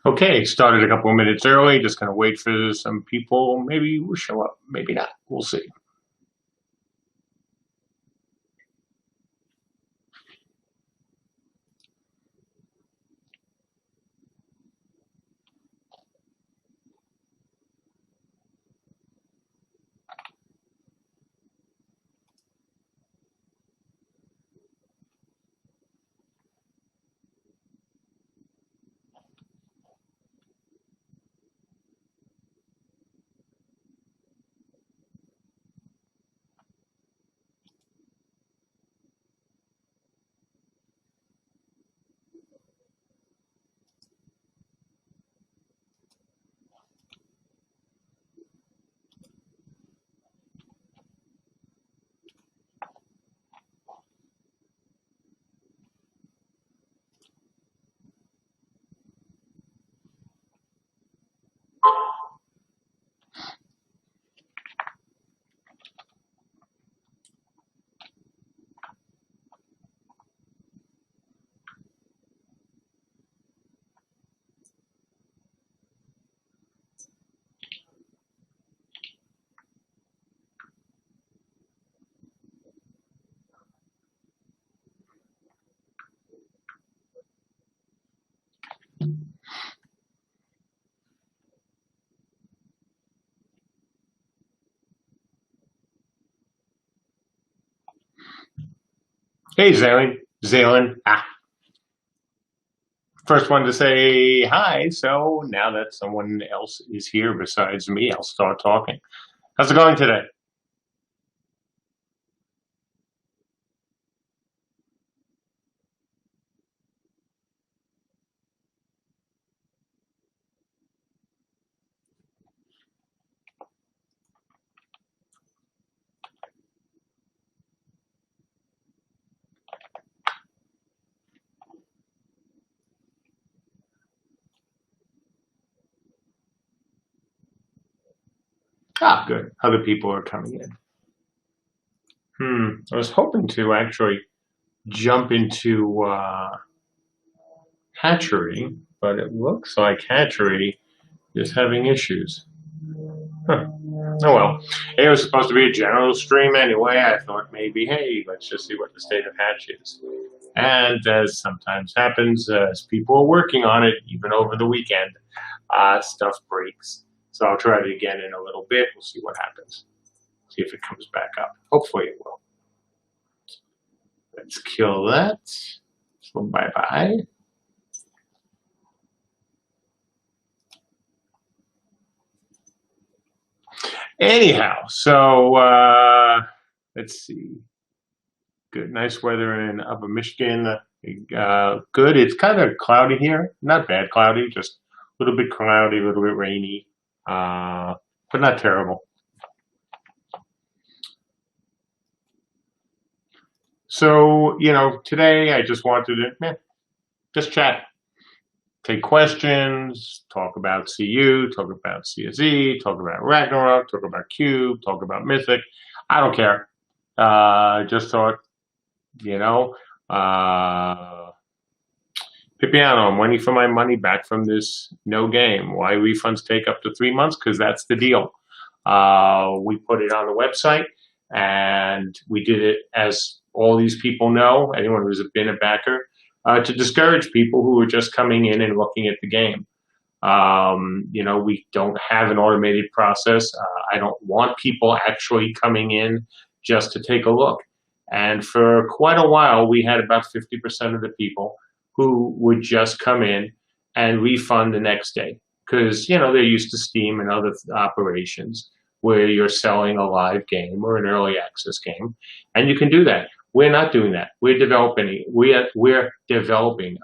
Okay, started a couple of minutes early. Just gonna wait for some people. Maybe will show up, maybe not. We'll see. Hey, Zalen. First one to say hi. So now that someone else is here besides me, I'll start talking. How's it going today? Good. Other people are coming in. I was hoping to actually jump into Hatchery, but it looks like Hatchery is having issues. Huh. Oh well. It was supposed to be a general stream anyway. I thought maybe, hey, let's just see what the state of Hatch is. And as sometimes happens, as people are working on it, even over the weekend, stuff breaks. So I'll try it again in a little bit. We'll see what happens. See if it comes back up. Hopefully it will. Let's kill that. So bye-bye. Anyhow, so let's see. Good, nice weather in Upper Michigan. Good. It's kind of cloudy here. Not bad cloudy, just a little bit cloudy, a little bit rainy, but not terrible. So, today I just wanted to just chat, take questions, talk about CU, talk about CSE, talk about Ragnarok, talk about Cube, talk about Mythic. I don't care. Just thought, Pipiano, I'm waiting for my money back from this no game. Why refunds take up to 3 months? Because that's the deal. We put it on the website, and we did it, as all these people know, anyone who's been a backer, to discourage people who are just coming in and looking at the game. We don't have an automated process. I don't want people actually coming in just to take a look. And for quite a while, we had about 50% of the people who would just come in and refund the next day because, they're used to Steam and other operations where you're selling a live game or an early access game, and you can do that. We're not doing that. We're developing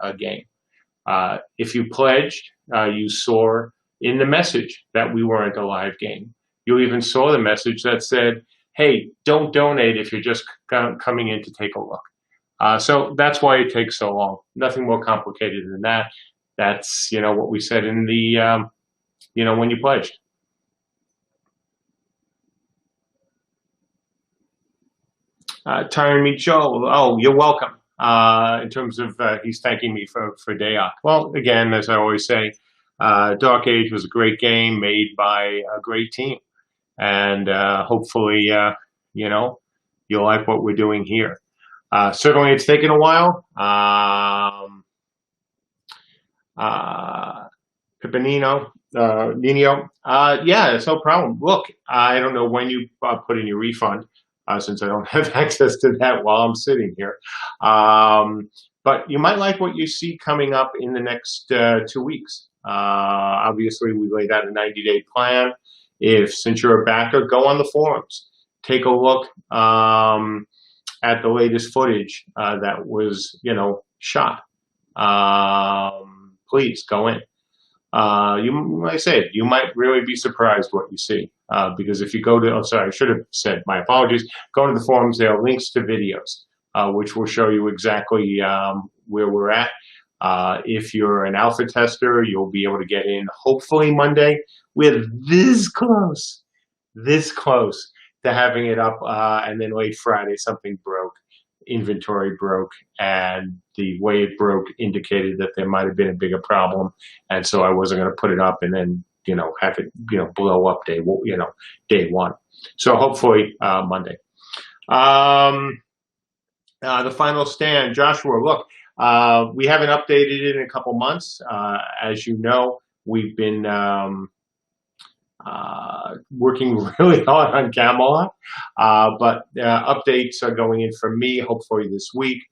a game. If you pledged, you saw in the message that we weren't a live game. You even saw the message that said, hey, don't donate if you're just coming in to take a look. So that's why it takes so long. Nothing more complicated than that. That's, what we said in the, when you pledged. Tyron Joe, oh, you're welcome. In terms of he's thanking me for day off. Well, again, as I always say, Dark Age was a great game made by a great team, and hopefully, you know, you'll like what we're doing here. Certainly, it's taken a while. Pipinino, Nino, yeah, it's no problem. Look, I don't know when you put in your refund, since I don't have access to that while I'm sitting here. But you might like what you see coming up in the next 2 weeks. Obviously, we laid out a 90-day plan. Since you're a backer, go on the forums, take a look at the latest footage that was, shot. Please go in. Like I said, you might really be surprised what you see. Because if you go to, I should have said, my apologies, go to the forums, there are links to videos, which will show you exactly where we're at. If you're an alpha tester, you'll be able to get in hopefully Monday. We're this close to having it up, and then late Friday something broke. Inventory broke, and the way it broke indicated that there might have been a bigger problem, and so I wasn't going to put it up and then have it blow up day one. So hopefully Monday. The final stand, Joshua. Look, we haven't updated it in a couple months. As you know, we've been working really hard on Camelot, but updates are going in from me hopefully this week.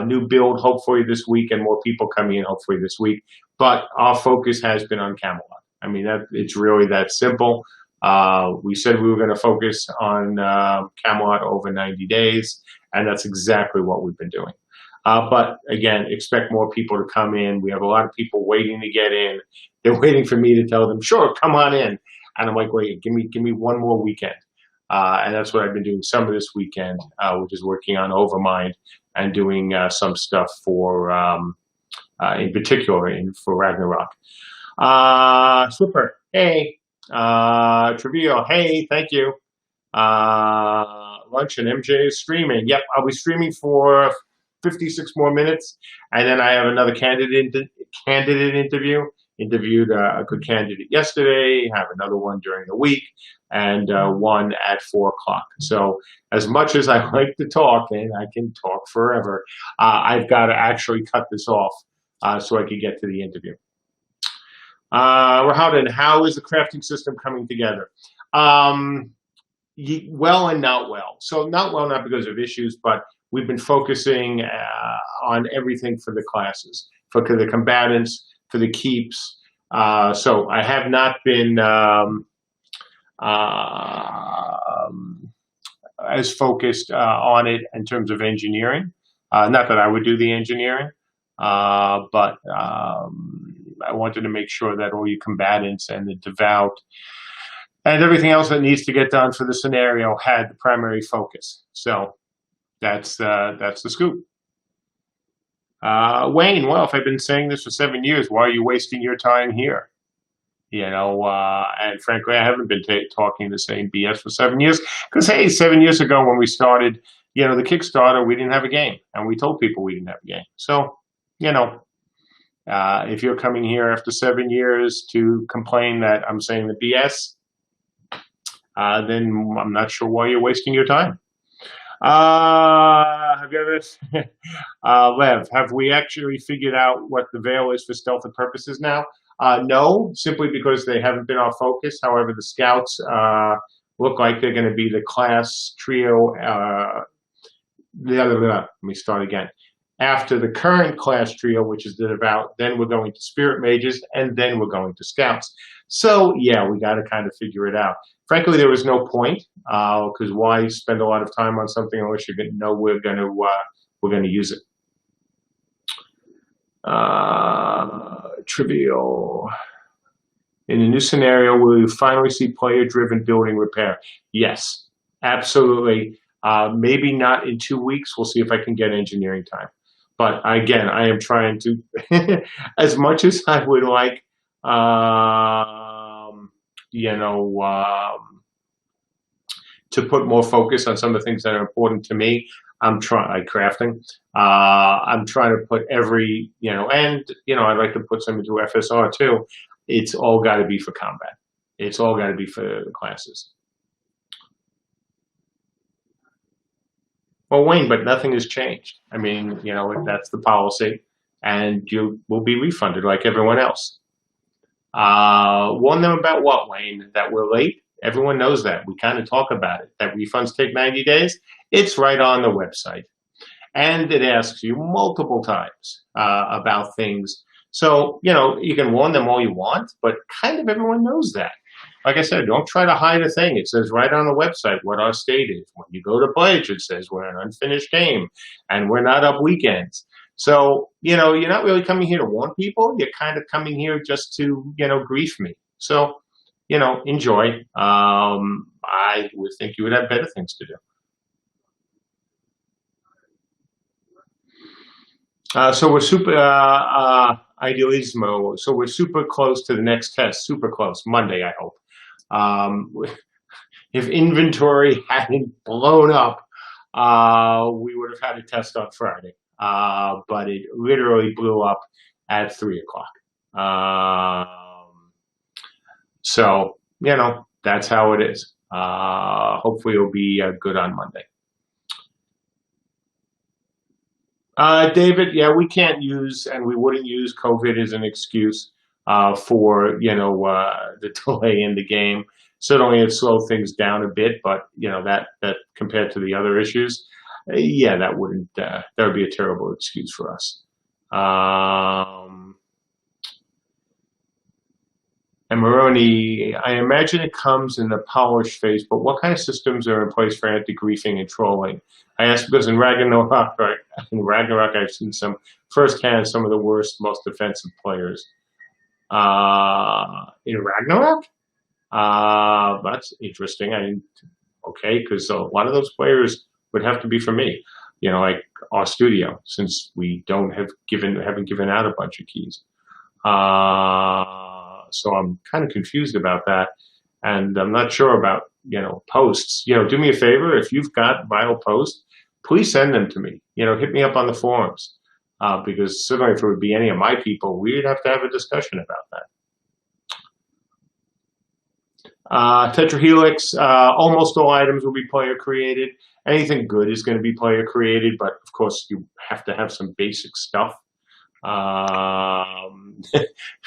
New build hopefully this week, and more people coming in hopefully this week. But our focus has been on Camelot. I mean, it's really that simple. We said we were going to focus on Camelot over 90 days, and that's exactly what we've been doing. But again, expect more people to come in. We have a lot of people waiting to get in. They're waiting for me to tell them, sure, come on in. And I'm like, wait, give me one more weekend. And that's what I've been doing some of this weekend, which is working on Overmind and doing some stuff for, in particular, for Ragnarok. Swipper, hey. Trivial, hey, thank you. Lunch and MJ is streaming. Yep, I'll be streaming for 56 more minutes. And then I have another candidate interview. Interviewed a good candidate yesterday, have another one during the week, and one at 4 o'clock. So as much as I like to talk, and I can talk forever, I've got to actually cut this off so I can get to the interview. Rahadin, how is the crafting system coming together? Well and not well. So not well, not because of issues, but we've been focusing on everything for the classes, for the combatants, for the keeps. So I have not been as focused on it in terms of engineering. Not that I would do the engineering, but I wanted to make sure that all your combatants and the devout and everything else that needs to get done for the scenario had the primary focus. So that's the scoop. Wayne, well, if I've been saying this for 7 years, why are you wasting your time here? And frankly, I haven't been talking the same BS for 7 years. Because, hey, 7 years ago when we started, the Kickstarter, we didn't have a game. And we told people we didn't have a game. So, if you're coming here after 7 years to complain that I'm saying the BS, then I'm not sure why you're wasting your time. Have you ever, Lev, have we actually figured out what the veil is for stealth purposes now? No, simply because they haven't been our focus. However, the scouts look like they're going to be the class trio. Let me start again. After the current class trio, which is the devout, then we're going to spirit mages, and then we're going to scouts. So yeah, we got to kind of figure it out. Frankly, there was no point, because why spend a lot of time on something unless you know we're going to use it. Trivial. In the new scenario, will you finally see player-driven building repair? Yes, absolutely. Maybe not in 2 weeks. We'll see if I can get engineering time. But again, I am trying to, as much as I would like, to put more focus on some of the things that are important to me. I'm trying, like crafting. I'm trying to put every, and I'd like to put some into FSR too. it's all got to be for combat. It's all got to be for the classes. Well, Wayne, but nothing has changed. I mean, that's the policy, and you will be refunded like everyone else. Warn them about what, Wayne? That we're late? Everyone knows that. We kind of talk about it. That refunds take 90 days? It's right on the website. And it asks you multiple times about things. So, you can warn them all you want, but kind of everyone knows that. Like I said, don't try to hide a thing. It says right on the website what our state is. When you go to pledge, it says we're an unfinished game and we're not up weekends. So, you're not really coming here to warn people. You're kind of coming here just to, grief me. So, enjoy. I would think you would have better things to do. So we're super, idealismo. So we're super close to the next test. Super close. Monday, I hope. If inventory hadn't blown up, we would have had a test on Friday. But it literally blew up at 3 o'clock. So, that's how it is. Hopefully it'll be good on Monday. David, yeah, we can't use, and we wouldn't use COVID as an excuse for, the delay in the game. Certainly it slowed things down a bit, but, that compared to the other issues, yeah, that would be a terrible excuse for us. And Moroni, I imagine it comes in the polished phase, but what kind of systems are in place for anti-griefing and trolling? I ask because in Ragnarok, I've seen firsthand some of the worst, most offensive players. In Ragnarok? That's interesting. Okay, because a lot of those players would have to be for me, like our studio, since we haven't given out a bunch of keys. So I'm kind of confused about that, and I'm not sure about posts. Do me a favor, if you've got vital posts, please send them to me. Hit me up on the forums, because certainly if it would be any of my people, we'd have to have a discussion about that. Tetrahelix, almost all items will be player created. Anything good is going to be player created, but of course you have to have some basic stuff.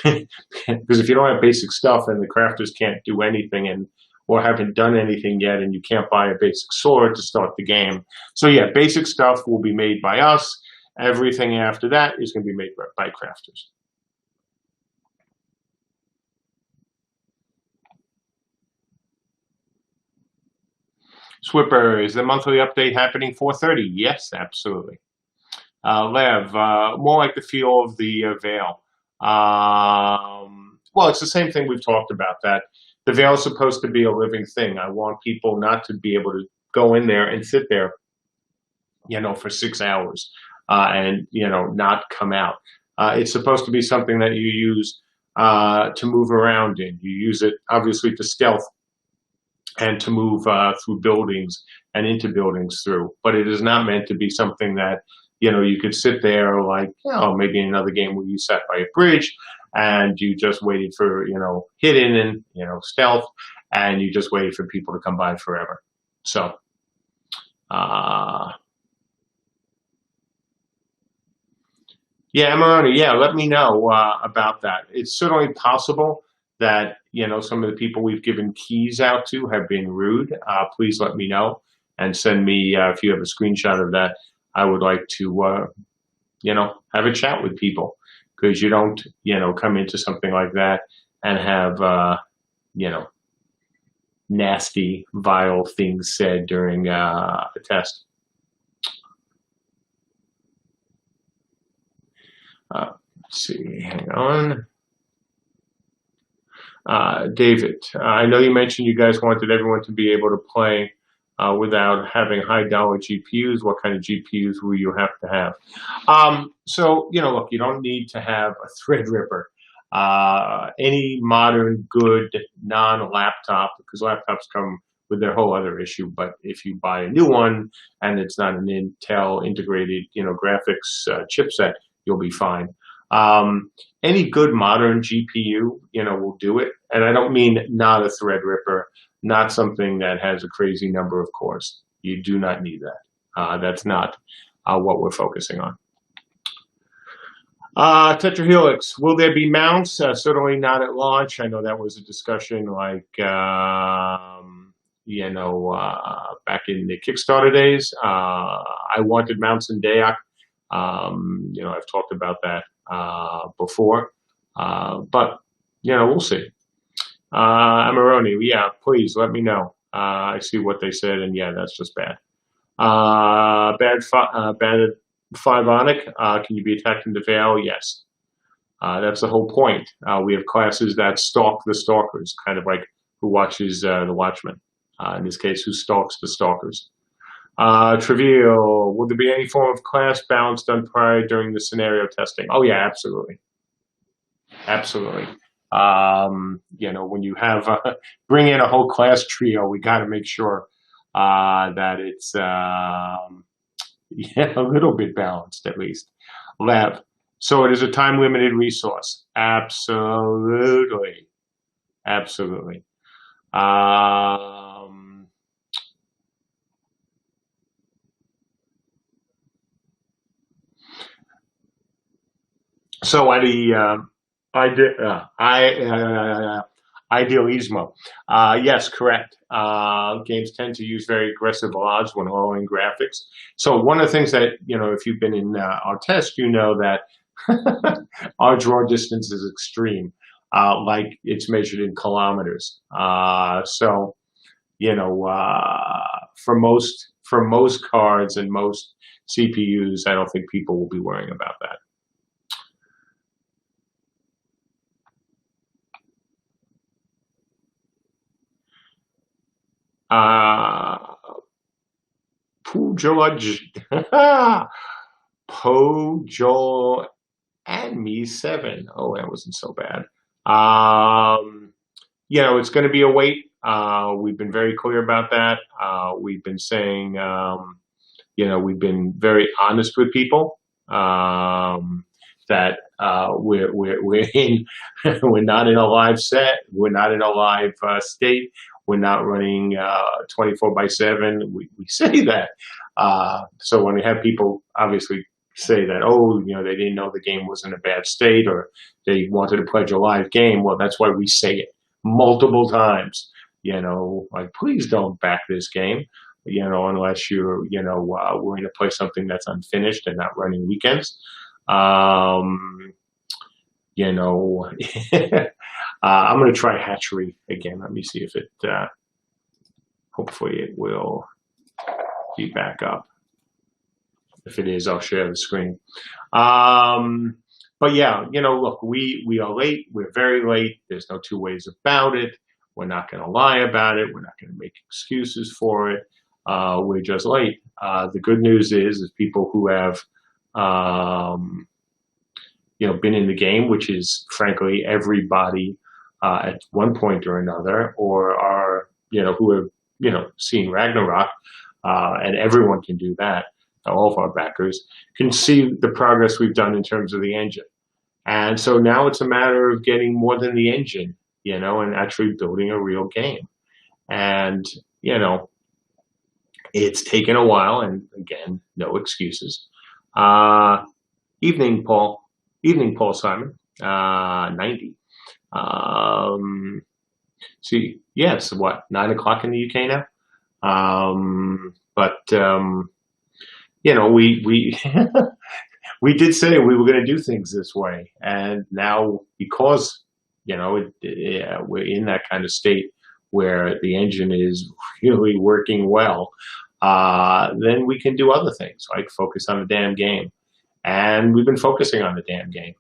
Because if you don't have basic stuff and the crafters can't do anything or haven't done anything yet, and you can't buy a basic sword to start the game. So yeah, basic stuff will be made by us. Everything after that is going to be made by crafters. Swipper, is the monthly update happening 4:30? Yes, absolutely. Lev, more like the feel of the Veil. Well, it's the same thing we've talked about, that the Veil is supposed to be a living thing. I want people not to be able to go in there and sit there, for 6 hours and, not come out. It's supposed to be something that you use to move around in. You use it, obviously, to stealth and to move through buildings and into buildings through. But it is not meant to be something that you could sit there like, maybe in another game where you sat by a bridge and you just waited for, hidden and, stealth, and you just waited for people to come by forever. So, yeah, Maroni, yeah, let me know about that. It's certainly possible that, some of the people we've given keys out to have been rude. Please let me know and send me, if you have a screenshot of that. I would like to, have a chat with people, because you don't, come into something like that and have, nasty, vile things said during a test. Let's see, hang on. David, I know you mentioned you guys wanted everyone to be able to play without having high-dollar GPUs. What kind of GPUs will you have to have? So, look, you don't need to have a Threadripper. Any modern, good, non-laptop, because laptops come with their whole other issue, but if you buy a new one and it's not an Intel integrated, graphics chipset, you'll be fine. Any good modern GPU, will do it. And I don't mean not a Threadripper, not something that has a crazy number of cores. You do not need that. That's not what we're focusing on. Tetrahelix, will there be mounts? Certainly not at launch. I know that was a discussion back in the Kickstarter days. I wanted mounts in DAOC. I've talked about that before. But, we'll see. Amarone, yeah, please let me know. I see what they said, and yeah, that's just bad. Bad Fivonic, can you be attacked in the Veil? Yes. That's the whole point. We have classes that stalk the stalkers, kind of like who watches the Watchmen. In this case, who stalks the stalkers. Trivial, will there be any form of class balance done prior during the scenario testing? Oh yeah, absolutely. Absolutely. When you have bring in a whole class trio, we got to make sure that it's a little bit balanced at least. Lab. So it is a time-limited resource. Absolutely. Absolutely. So Idealismo. Yes, correct. Games tend to use very aggressive odds when lowering graphics. So one of the things that, if you've been in our test, you know that our draw distance is extreme, like it's measured in kilometers. So, for most cards and most CPUs, I don't think people will be worrying about that. Pojo and me 7. Oh, that wasn't so bad. It's going to be a wait. We've been very clear about that. We've been saying, we've been very honest with people that we're in. We're not in a live set. We're not in a live state. We're not running 24/7. We say that. So when we have people obviously say that, they didn't know the game was in a bad state or they wanted to pledge a live game, well, that's why we say it multiple times. Like, please don't back this game, unless you're, willing to play something that's unfinished and not running weekends. I'm going to try Hatchery again. Let me see if it, hopefully it will be back up. If it is, I'll share the screen. But yeah, look, we are late. We're very late. There's no two ways about it. We're not going to lie about it. We're not going to make excuses for it. We're just late. The good news is people who have, been in the game, which is frankly everybody at one point or another, or are, who have, seen Ragnarok, and everyone can do that. All of our backers can see the progress we've done in terms of the engine. And so now it's a matter of getting more than the engine, and actually building a real game. And, it's taken a while, and again, no excuses. Evening, Paul Simon, 90. See, yes, what, 9 o'clock in the UK now? We we did say we were going to do things this way, and now because we're in that kind of state where the engine is really working well, then we can do other things like focus on the damn game, and we've been focusing on the damn game.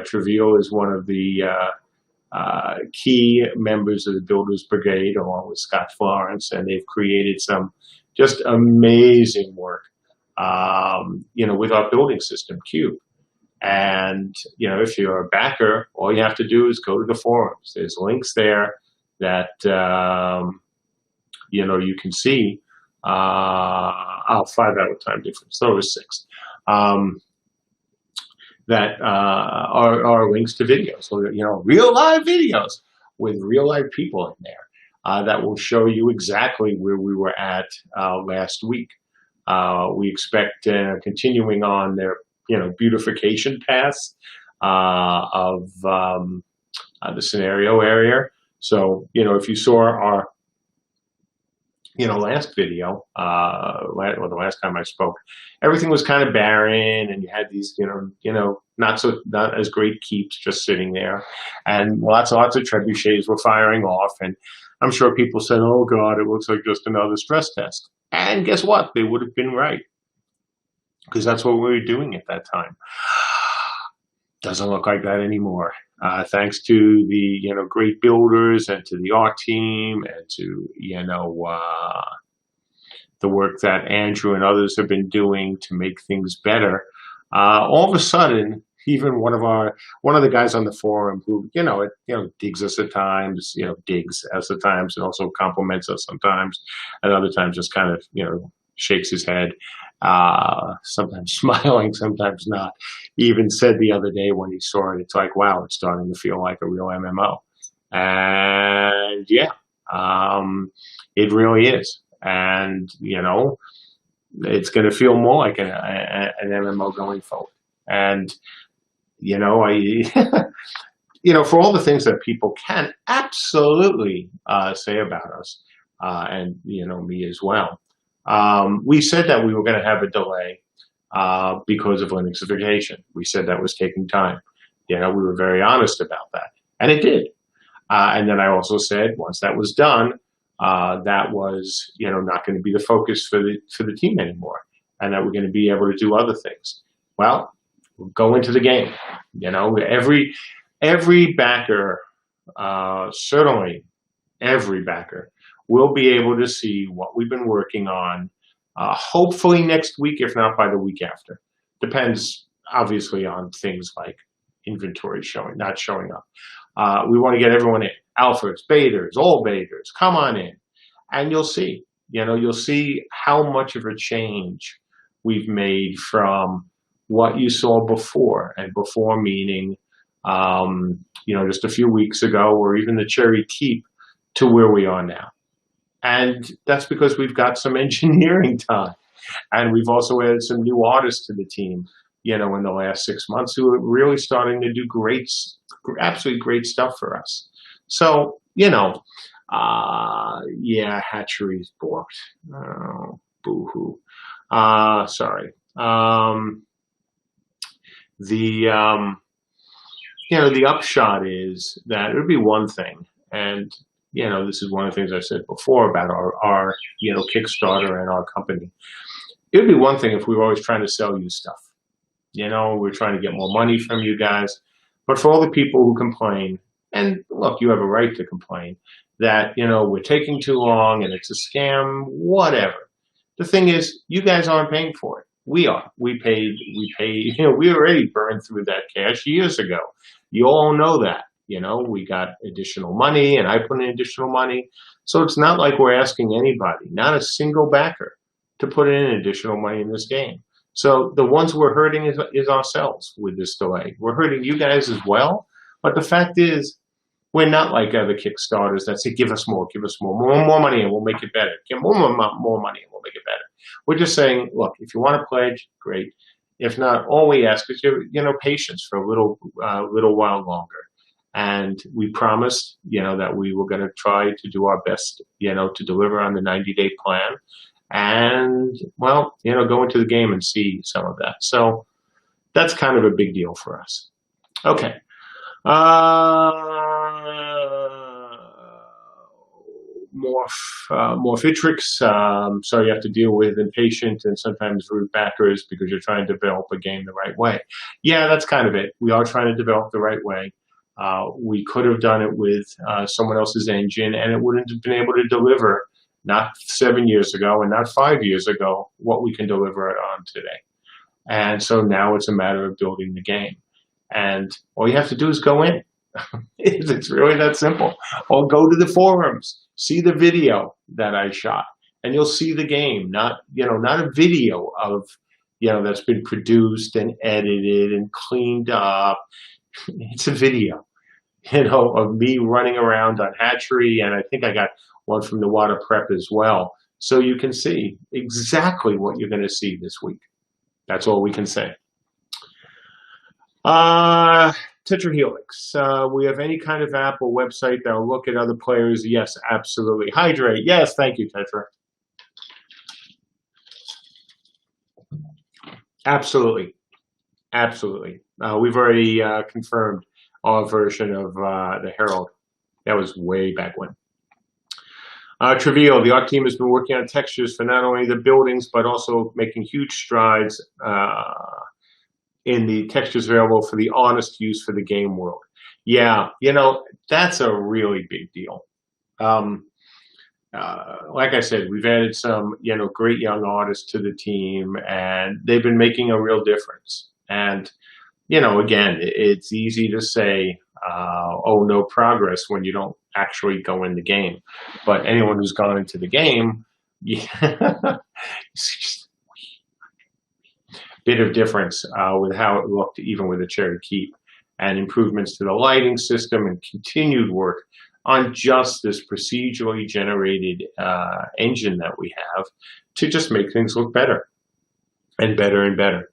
Trivial is one of the key members of the Builders Brigade, along with Scott Florence, and they've created some just amazing work, with our building system, Cube. And, if you're a backer, all you have to do is go to the forums. There's links there that, you can see. 5 hour time difference. So it was 6. that are links to videos, so real live videos with real live people in there that will show you exactly where we were at last week. We expect continuing on their beautification paths of the scenario area. So if you saw our last video, or the last time I spoke, everything was kind of barren, and you had these, not as great keeps just sitting there, and lots of trebuchets were firing off, and I'm sure people said, "Oh God, it looks like just another stress test." And guess what? They would have been right, because that's what we were doing at that time. Doesn't look like that anymore. Thanks to the great builders and to the art team and to the work that Andrew and others have been doing to make things better. All of a sudden, even one of the guys on the forum who digs us at times, digs us at times, and also compliments us sometimes, and other times just kind of shakes his head, sometimes smiling, sometimes not. He even said the other day when he saw it, it's like, wow, it's starting to feel like a real MMO. And yeah, it really is. And, it's going to feel more like an MMO going forward. And, for all the things that people can absolutely say about us, and, me as well, we said that we were going to have a delay because of Linuxification. We said that was taking time. We were very honest about that, and it did. And then I also said once that was done, that was not going to be the focus for the team anymore, and that we're going to be able to do other things. Well, we'll go into the game. Every backer, certainly every backer, will be able to see what we've been working on, hopefully next week, if not by the week after. Depends, obviously, on things like inventory not showing up. We want to get everyone in. Alphas, betas, all betas, come on in. And you'll see. You'll see how much of a change we've made from what you saw before. And before meaning, just a few weeks ago, or even the Cherry Keep, to where we are now. And that's because we've got some engineering time. And we've also added some new artists to the team, in the last 6 months, who are really starting to do absolutely great stuff for us. So, hatchery's booked. Oh, boo-hoo. Sorry. The upshot is that it would be one thing, and this is one of the things I said before about our Kickstarter and our company. It would be one thing if we were always trying to sell you stuff. We're trying to get more money from you guys. But for all the people who complain, and look, you have a right to complain, that, we're taking too long and it's a scam, whatever. The thing is, you guys aren't paying for it. We are. We paid, we already burned through that cash years ago. You all know that. We got additional money, and I put in additional money. So it's not like we're asking anybody, not a single backer, to put in additional money in this game. So the ones we're hurting is ourselves with this delay. We're hurting you guys as well. But the fact is, we're not like other Kickstarters that say, give us more money, and we'll make it better. Give more money, and we'll make it better. We're just saying, look, if you want to pledge, great. If not, all we ask is your patience for a little while longer. And we promised, that we were going to try to do our best, to deliver on the 90-day plan. And, well, go into the game and see some of that. So that's kind of a big deal for us. Okay. Morphitrix. So you have to deal with impatient and sometimes rude backers because you're trying to develop a game the right way. Yeah, that's kind of it. We are trying to develop the right way. We could have done it with someone else's engine, and it wouldn't have been able to deliver, not 7 years ago and not 5 years ago, what we can deliver it on today. And so now it's a matter of building the game. And all you have to do is go in. It's really that simple. Or go to the forums, see the video that I shot, and you'll see the game, not a video of, that's been produced and edited and cleaned up. It's a video, of me running around on hatchery, and I think I got one from the water prep as well. So you can see exactly what you're going to see this week. That's all we can say. Tetrahelix. We have any kind of app or website that will look at other players? Yes, absolutely. Hydrate. Yes, thank you, Tetra. Absolutely. Absolutely. We've already confirmed our version of the Herald. That was way back when. Trivial, the art team has been working on textures for not only the buildings, but also making huge strides in the textures available for the honest use for the game world. Yeah, that's a really big deal. Like I said, we've added some, great young artists to the team, and they've been making a real difference. And, again, it's easy to say, oh, no progress when you don't actually go in the game. But anyone who's gone into the game, bit of difference with how it looked, even with a Cherry Keep, and improvements to the lighting system and continued work on just this procedurally generated engine that we have to just make things look better and better and better.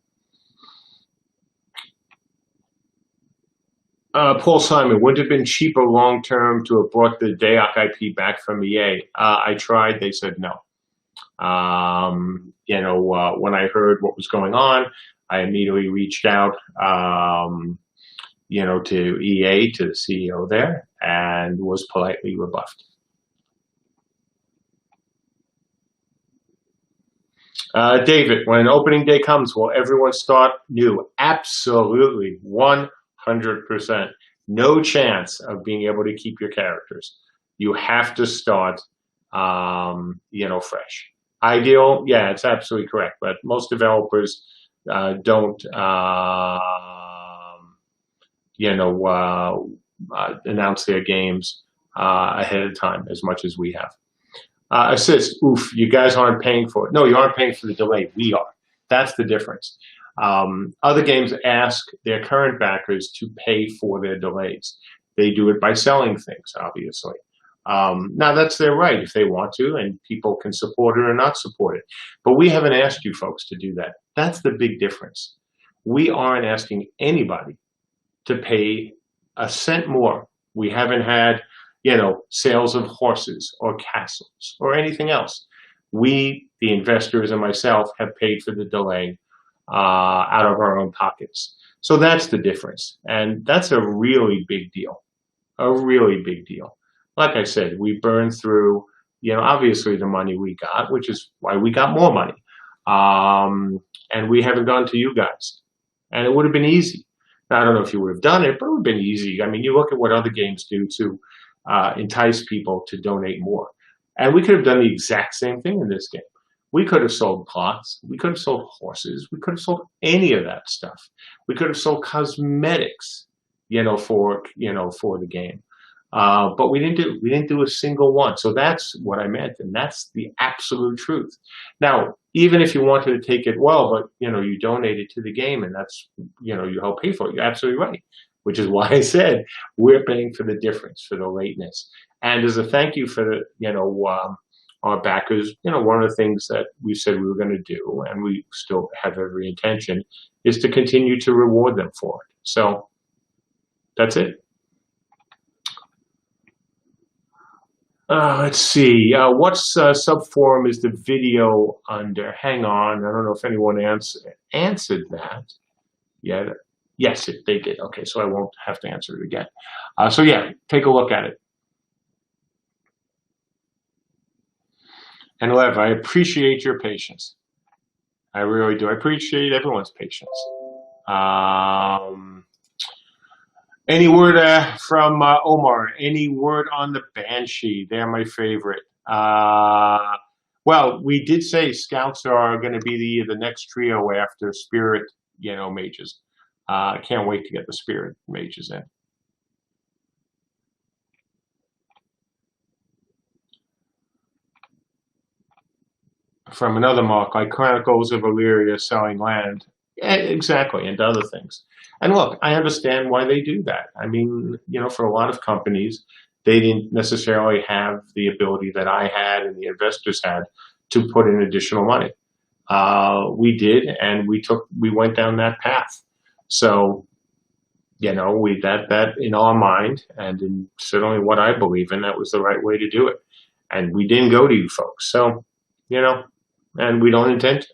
Paul Simon, wouldn't it have been cheaper long-term to have brought the Dayak IP back from EA? I tried, they said no. When I heard what was going on, I immediately reached out, to EA, to the CEO there, and was politely rebuffed. David, when opening day comes, will everyone start new? Absolutely, 100%. No chance of being able to keep your characters. You have to start, fresh. Ideal, yeah, it's absolutely correct. But most developers don't, announce their games ahead of time as much as we have. Assist, oof, you guys aren't paying for it. No, you aren't paying for the delay. We are. That's the difference. Other games ask their current backers to pay for their delays. They do it by selling things, obviously. Now, that's their right if they want to, and people can support it or not support it. But we haven't asked you folks to do that. That's the big difference. We aren't asking anybody to pay a cent more. We haven't had, sales of horses or castles or anything else. We, the investors and myself, have paid for the delay out of our own pockets. So that's the difference. And that's a really big deal, a really big deal. Like I said, we burned through, obviously the money we got, which is why we got more money. And we haven't gone to you guys. And it would have been easy. Now, I don't know if you would have done it, but it would have been easy. I mean, you look at what other games do to entice people to donate more. And we could have done the exact same thing in this game. We could have sold plots. We could have sold horses. We could have sold any of that stuff. We could have sold cosmetics, for the game. But we didn't do a single one. So that's what I meant, and that's the absolute truth. Now, even if you wanted to take it, but you donated to the game, and that's you help pay for it. You're absolutely right. Which is why I said we're paying for the difference, for the lateness. And as a thank you for the our backers, one of the things that we said we were going to do, and we still have every intention, is to continue to reward them for it. So that's it. Let's see. What subforum is the video under? Hang on. I don't know if anyone answered that yet. Yes, they did. Okay, so I won't have to answer it again. So yeah, take a look at it. And Lev, I appreciate your patience. I really do. I appreciate everyone's patience. Any word from Omar? Any word on the Banshee? They're my favorite. Well, we did say Scouts are going to be the next trio after Spirit, mages. I can't wait to get the Spirit mages in. from another mark like Chronicles of Illyria selling land. Exactly, and other things. And look, I understand why they do that. I mean, for a lot of companies, they didn't necessarily have the ability that I had and the investors had to put in additional money. We did, and we went down that path. So, that in our mind, and in certainly what I believe in, that was the right way to do it. And we didn't go to you folks. So, and we don't intend to.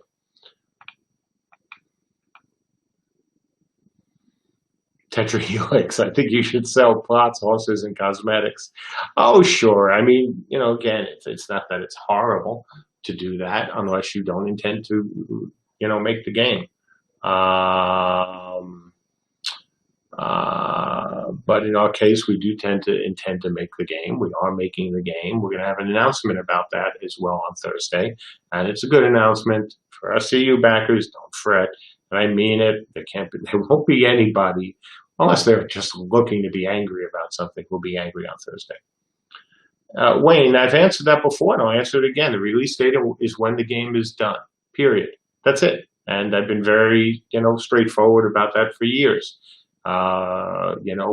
Tetrahelix. I think you should sell plots, horses, and cosmetics. Oh, sure. I mean, again, it's not that it's horrible to do that unless you don't intend to, make the game. But in our case, we do intend to make the game. We are making the game. We're going to have an announcement about that as well on Thursday, and it's a good announcement for our CU backers. Don't fret, and I mean it. There won't be anybody, unless they're just looking to be angry about something, will be angry on Thursday. Wayne, I've answered that before, and I'll answer it again. The release date is when the game is done, period. That's it. And I've been very, straightforward about that for years.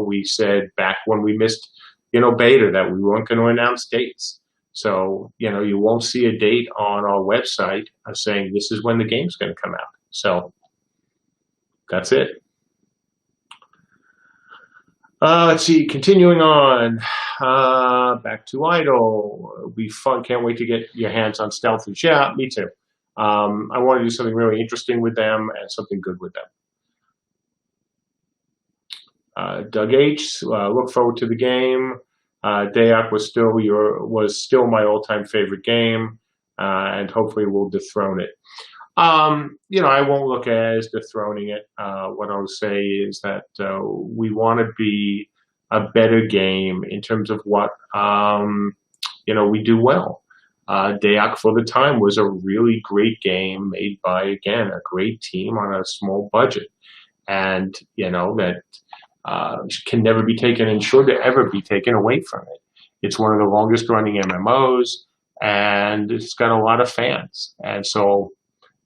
We said back when we missed, beta, that we weren't going to announce dates. So, you won't see a date on our website saying this is when the game's going to come out. So that's it. Let's see, continuing on, back to Idle. It'll be fun. Can't wait to get your hands on Stealthers. Yeah, me too. I want to do something really interesting with them and something good with them. Doug H, look forward to the game. Dayak was still my all-time favorite game, and hopefully we'll dethrone it. I won't look at it as dethroning it. What I'll say is that we want to be a better game in terms of what we do well. Dayak for the time was a really great game made by, again, a great team on a small budget, and that can never be taken and should ever be taken away from it. It's one of the longest running MMOs, and it's got a lot of fans, and so.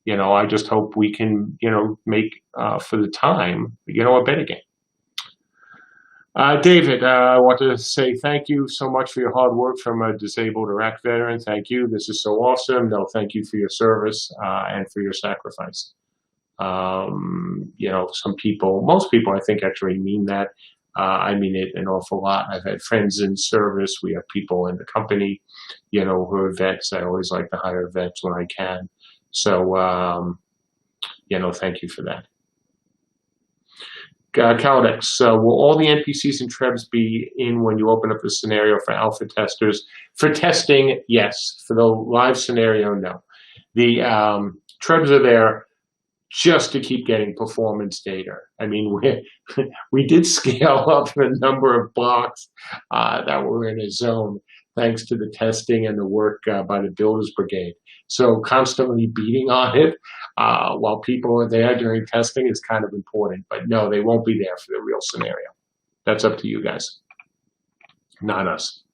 I just hope we can, make for the time, a better game. David, I want to say thank you so much for your hard work from a disabled Iraq veteran. Thank you. This is so awesome. No, thank you for your service and for your sacrifice. Most people, I think, actually mean that. I mean it an awful lot. I've had friends in service. We have people in the company, who are vets. I always like to hire vets when I can. So, thank you for that. Caldex, will all the NPCs and Trebs be in when you open up the scenario for alpha testers? For testing, yes. For the live scenario, no. The Trebs are there just to keep getting performance data. I mean, we did scale up the number of blocks that were in a zone thanks to the testing and the work by the Builders Brigade. So constantly beating on it while people are there during testing is kind of important. But no, they won't be there for the real scenario. That's up to you guys, not us.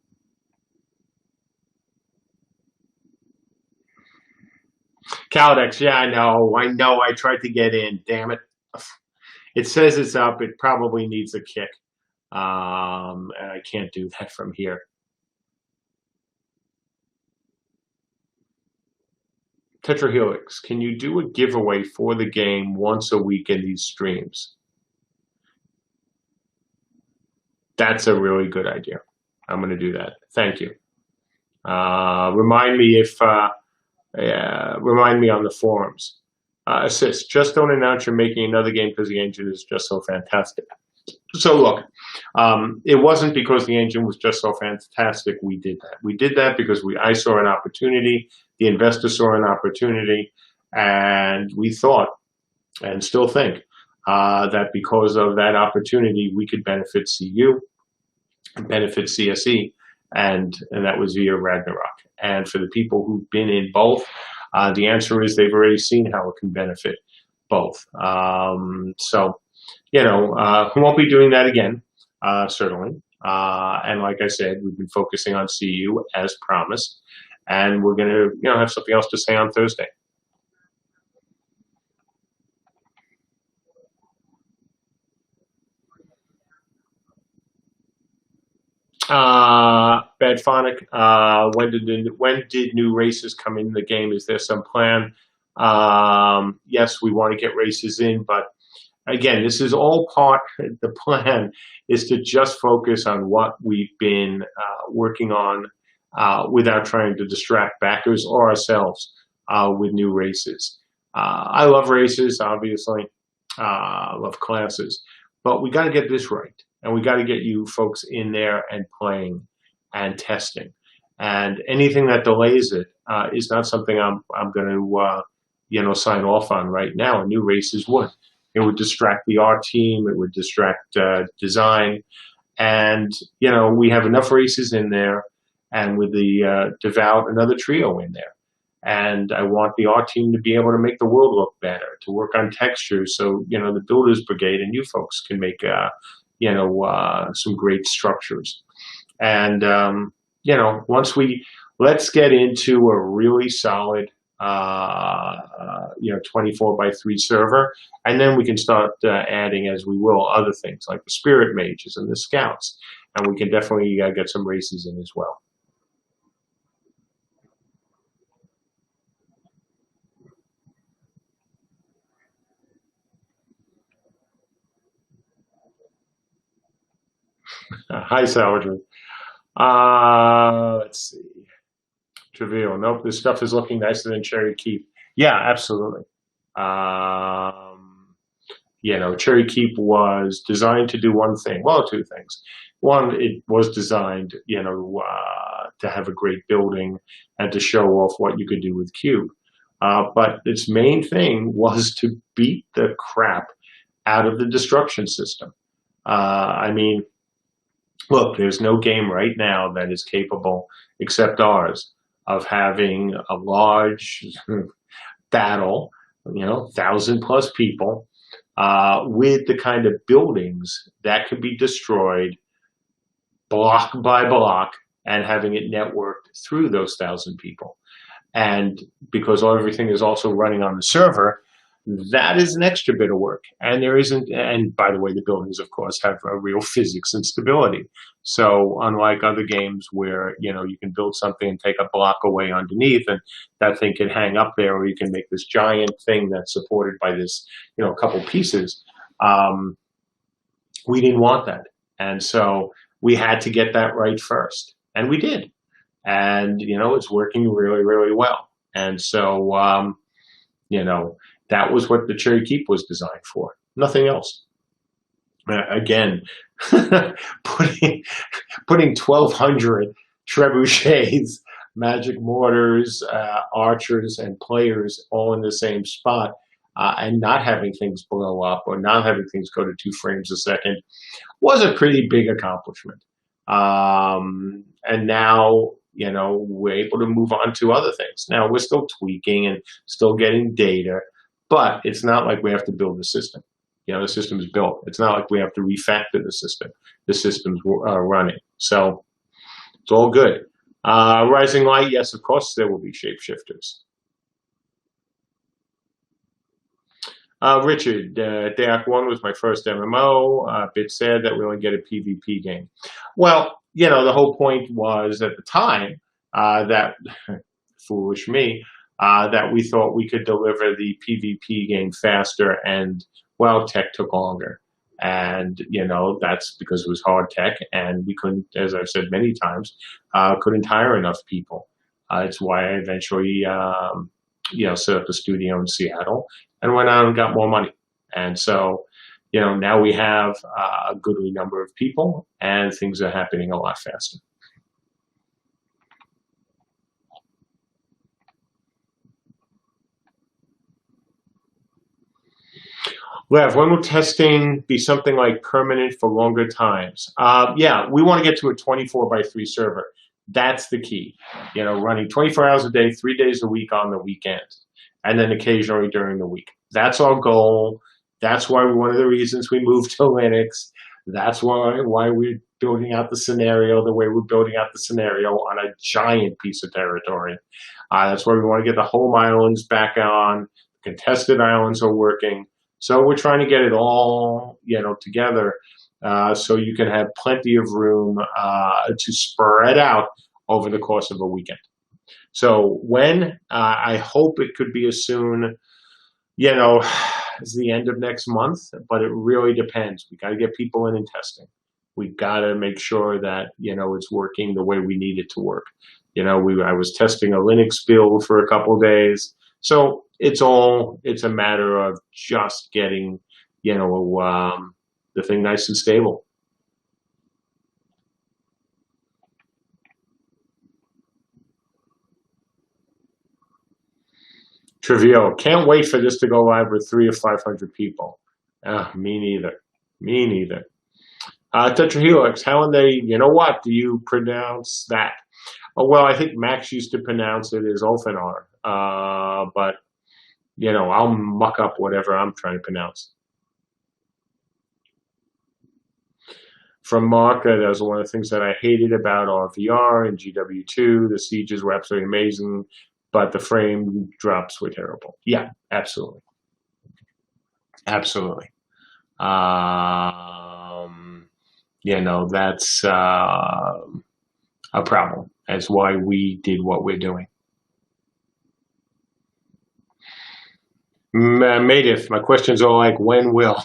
Caldex, yeah, I know. I tried to get in. Damn it. It says it's up. It probably needs a kick. And I can't do that from here. Tetrahelix, can you do a giveaway for the game once a week in these streams? That's a really good idea. I'm going to do that. Thank you. Remind me remind me on the forums. Assist, just don't announce you're making another game because the engine is just so fantastic. So look, it wasn't because the engine was just so fantastic we did that. We did that because I saw an opportunity, the investor saw an opportunity, and we thought, and still think, that because of that opportunity, we could benefit CU, benefit CSE, and that was via Ragnarok. And for the people who've been in both, the answer is they've already seen how it can benefit both. So, we won't be doing that again, certainly. And like I said, we've been focusing on CU as promised. and we're going to have something else to say on Thursday. Badphonic, when did new races come in the game? Is there some plan? Yes, we want to get races in, but again, this is all part. The plan is to just focus on what we've been working on without trying to distract backers or ourselves with new races. I love races, obviously. I love classes, but we got to get this right. And we got to get you folks in there and playing and testing. And anything that delays it is not something I'm going to sign off on right now. A new races would. It would distract the art team. It would distract design. And we have enough races in there, and with the Devout, another trio in there. And I want the art team to be able to make the world look better, to work on textures, so the Builders Brigade and you folks can make some great structures. And, let's get into a really solid, 24/3 server. And then we can start adding, as we will, other things like the Spirit Mages and the Scouts. And we can definitely get some races in as well. Hi, Salvador. Let's see. Travail. Nope, this stuff is looking nicer than Cherry Keep. Yeah, absolutely. Cherry Keep was designed to do one thing. Well, two things. One, it was designed, to have a great building and to show off what you could do with Cube. But its main thing was to beat the crap out of the destruction system. Look, there's no game right now that is capable, except ours, of having a large battle, 1,000+ people, with the kind of buildings that could be destroyed block by block and having it networked through those 1,000 people. And because everything is also running on the server, that is an extra bit of work. And there isn't, and by the way, the buildings, of course, have a real physics and stability. So unlike other games where, you can build something and take a block away underneath and that thing can hang up there, or you can make this giant thing that's supported by this, a couple pieces. We didn't want that. And so we had to get that right first. And we did. And, it's working really, really well. And so, that was what the Cherry Keep was designed for. Nothing else. Again, putting 1,200 trebuchets, magic mortars, archers, and players all in the same spot, and not having things blow up or not having things go to 2 frames a second was a pretty big accomplishment. And now, we're able to move on to other things. Now, we're still tweaking and still getting data, but it's not like we have to build the system. The system is built. It's not like we have to refactor the system. The system's running. So it's all good. Rising Light, yes, of course, there will be shapeshifters. Richard, Deac 1 was my first MMO. A bit sad that we only get a PvP game. Well, the whole point was at the time that, foolish me, that we thought we could deliver the PvP game faster, and, well, tech took longer. And, that's because it was hard tech, and we couldn't, as I've said many times, couldn't hire enough people. It's why I eventually, set up a studio in Seattle and went out and got more money. And so, now we have a goodly number of people, and things are happening a lot faster. Lev, when will testing be something like permanent for longer times? Yeah, we want to get to a 24/3 server. That's the key. Running 24 hours a day, 3 days a week on the weekend, and then occasionally during the week. That's our goal. That's why one of the reasons we moved to Linux. That's why we're building out the scenario the way we're building out the scenario on a giant piece of territory. That's why we want to get the home islands back on. Contested islands are working. So we're trying to get it all, together so you can have plenty of room to spread out over the course of a weekend. So when, I hope it could be as soon, as the end of next month, but it really depends. We got to get people in and testing. We've got to make sure that, it's working the way we need it to work. I was testing a Linux build for a couple of days. So it's a matter of just getting, the thing nice and stable. Trivial. Can't wait for this to go live with 300 or 500 people. Me neither. Me neither. Tetrahelix, how they, what do you pronounce that? Oh, well, I think Max used to pronounce it as Ulfanar. But, I'll muck up whatever I'm trying to pronounce. From Mark, that was one of the things that I hated about RVR and GW2. The sieges were absolutely amazing, but the frame drops were terrible. Yeah, absolutely. Absolutely. That's a problem. That's why we did what we're doing. Matif, my questions are like, when will?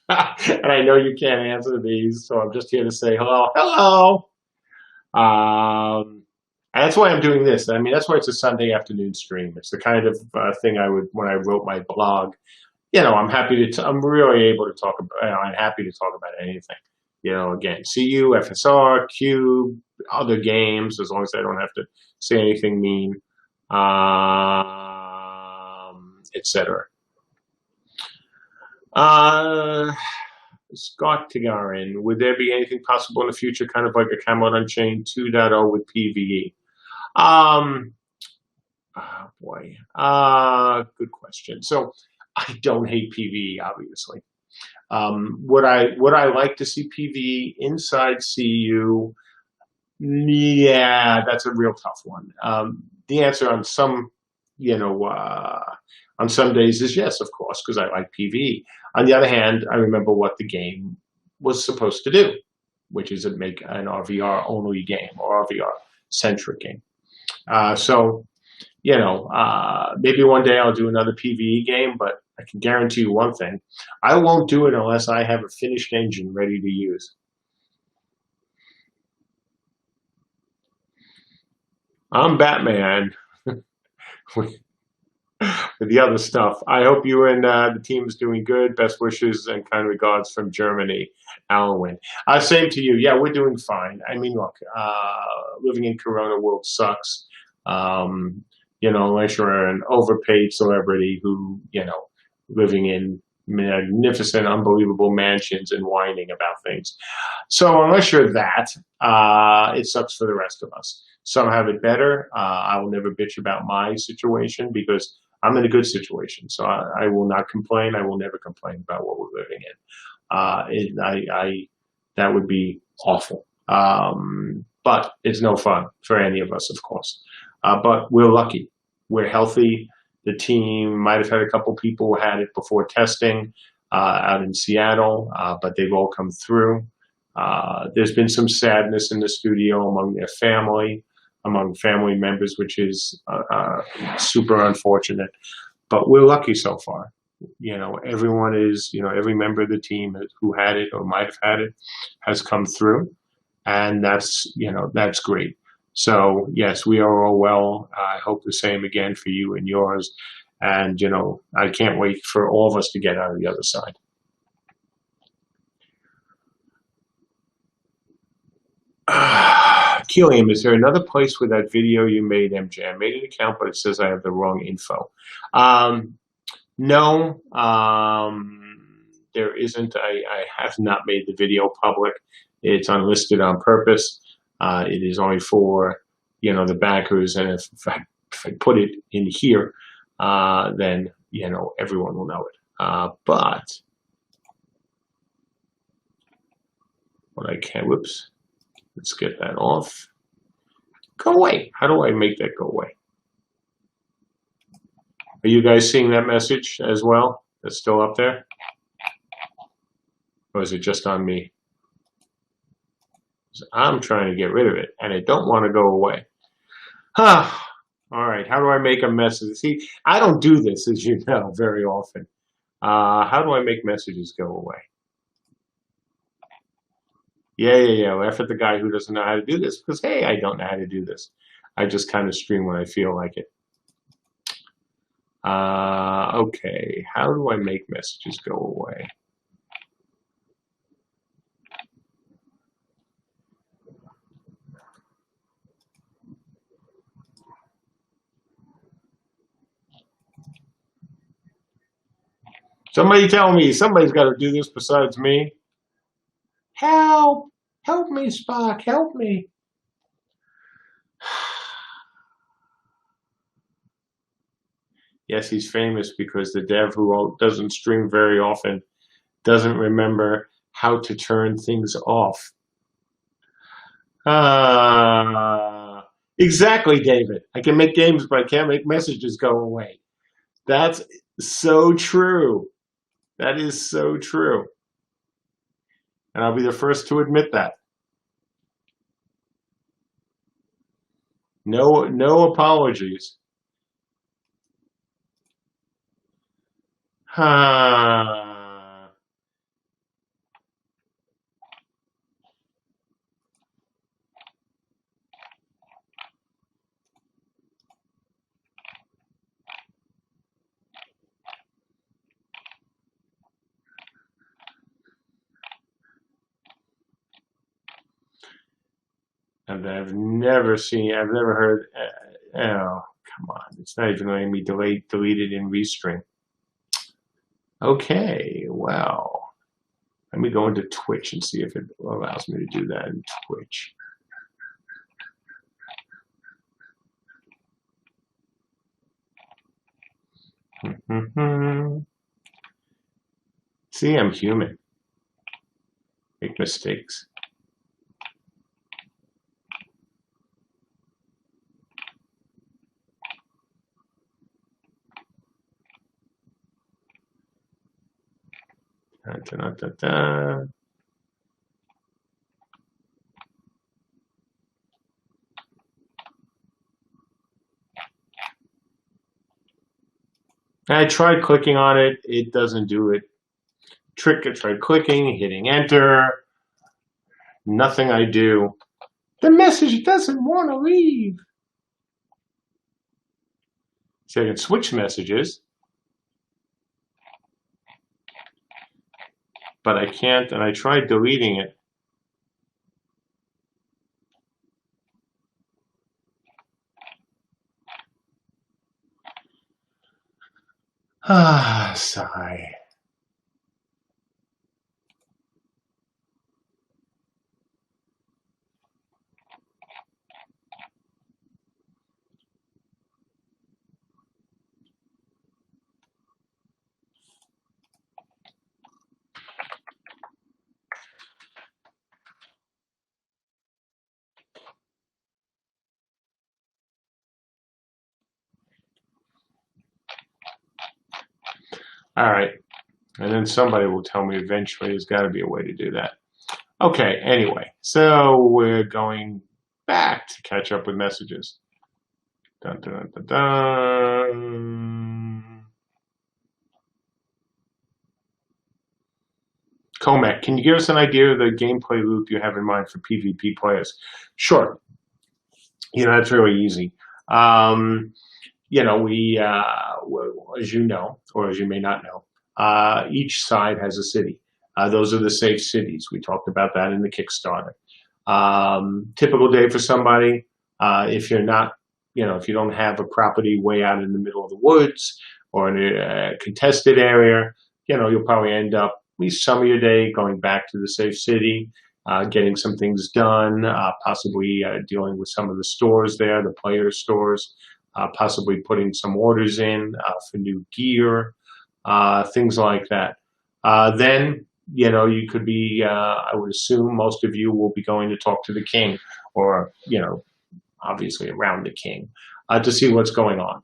And I know you can't answer these, so I'm just here to say hello. Hello! And that's why I'm doing this. I mean, that's why it's a Sunday afternoon stream. It's the kind of thing I would, when I wrote my blog, I'm happy to, I'm really able to talk about, I'm happy to talk about anything. Again, CU, FSR, Cube, other games, as long as I don't have to say anything mean, etc. Scott Tigarin, would there be anything possible in the future, kind of like a Camelot Unchained 2.0 with PvE? Oh boy, good question. So I don't hate PvE, obviously. Would I like to see PvE inside CU? Yeah, that's a real tough one. The answer on some, on some days is yes, of course, because I like PvE. On the other hand, I remember what the game was supposed to do, which is to make an RVR only game or RVR centric game. So, maybe one day I'll do another PvE game, but I can guarantee you one thing. I won't do it unless I have a finished engine ready to use. I'm Batman with the other stuff. I hope you and the team's doing good. Best wishes and kind regards from Germany, Alwyn. Same to you. Yeah, we're doing fine. I mean, look, living in Corona world sucks. Unless you're an overpaid celebrity who, living in magnificent, unbelievable mansions and whining about things. So unless you're that, it sucks for the rest of us. Some have it better. I will never bitch about my situation because I'm in a good situation. So I will not complain. I will never complain about what we're living in. That would be awful. But it's no fun for any of us, of course. But we're lucky. We're healthy. The team might have had a couple people who had it before testing out in Seattle, but they've all come through. There's been some sadness in the studio among their family, among family members, which is super unfortunate. But we're lucky so far. Everyone is, every member of the team who had it or might have had it has come through. And that's, that's great. So, yes, we are all well. I hope the same again for you and yours. And, I can't wait for all of us to get out of the other side. Kilium, is there another place with that video you made, MJ? I made an account, but it says I have the wrong info. No, there isn't. I have not made the video public. It's unlisted on purpose. It is only for, the backers. And if I put it in here, then, everyone will know it. But what I can. Whoops. Let's get that off. Go away. How do I make that go away? Are you guys seeing that message as well? That's still up there? Or is it just on me? I'm trying to get rid of it, and I don't want to go away. All right, how do I make a message? See, I don't do this, as you know, very often. How do I make messages go away? Yeah. Laugh at the guy who doesn't know how to do this, because, hey, I don't know how to do this. I just kind of stream when I feel like it. Okay, how do I make messages go away? Somebody tell me, somebody's got to do this besides me. Help! Help me, Spock, help me. Yes, he's famous because the dev who doesn't stream very often doesn't remember how to turn things off. Exactly, David. I can make games, but I can't make messages go away. That's so true. That is so true. And I'll be the first to admit that. No apologies. And I've never heard, oh, come on. It's not even letting me delete it in Restream. Okay, well, let me go into Twitch and see if it allows me to do that in Twitch. See, I'm human. Make mistakes. I tried clicking on it. It doesn't do it. I tried clicking, hitting enter. Nothing I do. The message doesn't want to leave. So I can switch messages. But I can't, and I tried deleting it. Sigh. All right. And then somebody will tell me eventually there's got to be a way to do that. Okay, anyway. So we're going back to catch up with messages. Dun, dun, dun, dun. Comac, can you give us an idea of the gameplay loop you have in mind for PvP players? Sure. That's really easy. We, as you know, or as you may not know, each side has a city. Those are the safe cities. We talked about that in the Kickstarter. Typical day for somebody, if you're not, if you don't have a property way out in the middle of the woods or in a contested area, you'll probably end up at least some of your day going back to the safe city, getting some things done, possibly dealing with some of the stores there, the player stores, possibly putting some orders in for new gear, things like that. Then you could be, I would assume most of you will be going to talk to the king, or, obviously around the king, to see what's going on.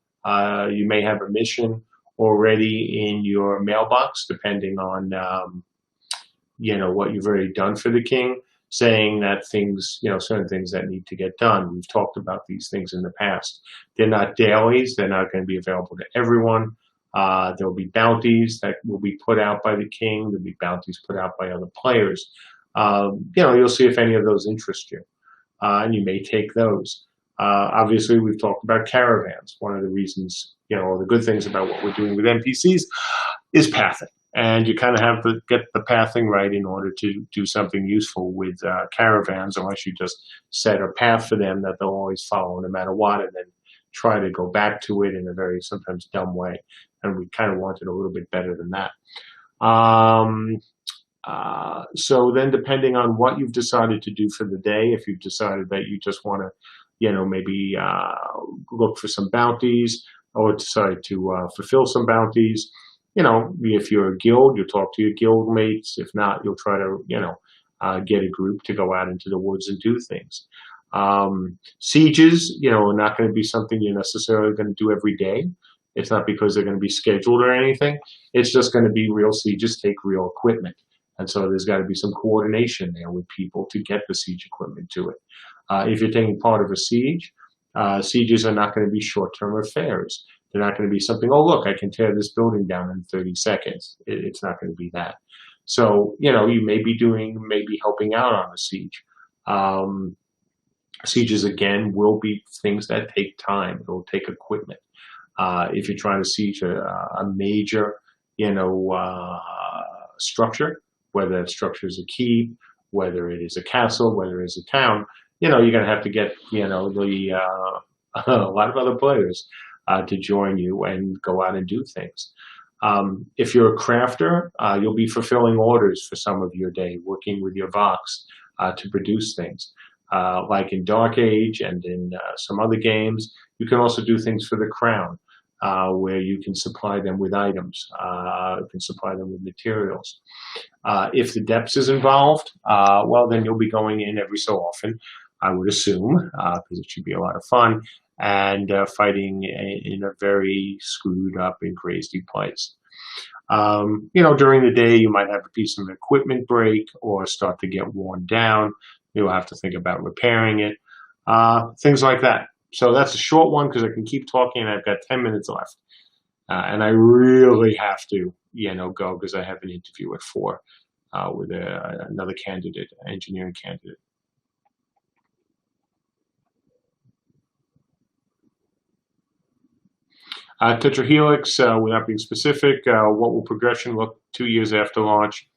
You may have a mission already in your mailbox, depending on, what you've already done for the king, saying that things, certain things that need to get done. We've talked about these things in the past. They're not dailies. They're not going to be available to everyone. There'll be bounties that will be put out by the king. There'll be bounties put out by other players. You'll see if any of those interest you, and you may take those. Obviously, we've talked about caravans. One of the reasons, the good things about what we're doing with NPCs is pathing. And you kind of have to get the pathing right in order to do something useful with caravans, unless you just set a path for them that they'll always follow no matter what, and then try to go back to it in a very sometimes dumb way. And we kind of want it a little bit better than that. So then, depending on what you've decided to do for the day, if you've decided that you just want to, maybe look for some bounties, or decide to fulfill some bounties, if you're a guild, you'll talk to your guild mates. If not, you'll try to, get a group to go out into the woods and do things. Sieges, are not going to be something you're necessarily going to do every day. It's not because they're going to be scheduled or anything. It's just going to be real sieges take real equipment. And so there's got to be some coordination there with people to get the siege equipment to it. If you're taking part of a siege, sieges are not going to be short-term affairs. They're not going to be something, oh, look, I can tear this building down in 30 seconds. It's not going to be that. So, you may be helping out on a siege. Sieges, again, will be things that take time. It will take equipment. If you're trying to siege a major, structure, whether that structure is a keep, whether it is a castle, whether it is a town, you're going to have to get, a lot of other players to join you and go out and do things. If you're a crafter, you'll be fulfilling orders for some of your day, working with your Vox to produce things. Like in Dark Age and in some other games, you can also do things for the crown, where you can supply them with items, you can supply them with materials. If the depths is involved, well, then you'll be going in every so often, I would assume, because it should be a lot of fun, and fighting in a very screwed up and crazy place. During the day, you might have a piece of equipment break or start to get worn down. You'll have to think about repairing it, things like that. So that's a short one because I can keep talking and I've got 10 minutes left. And I really have to, go because I have an interview at 4 with another candidate, engineering candidate. Tetrahelix, without being specific, what will progression look 2 years after launch?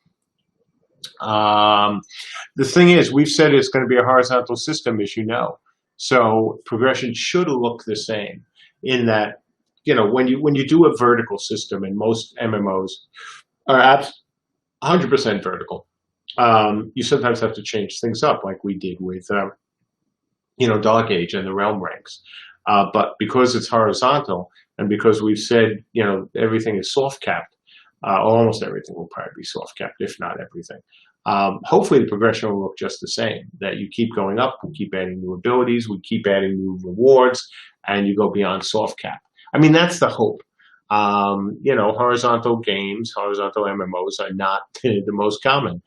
The thing is, we've said it's going to be a horizontal system, as you know. So progression should look the same in that, when you do a vertical system, and most MMOs are 100% vertical, you sometimes have to change things up like we did with, Dark Age and the Realm ranks. But because it's horizontal and because we've said, everything is soft capped, almost everything will probably be soft capped, if not everything. Hopefully the progression will look just the same, that you keep going up, we keep adding new abilities, we keep adding new rewards, and you go beyond soft cap. I mean, that's the hope. Horizontal games, horizontal MMOs are not the most common.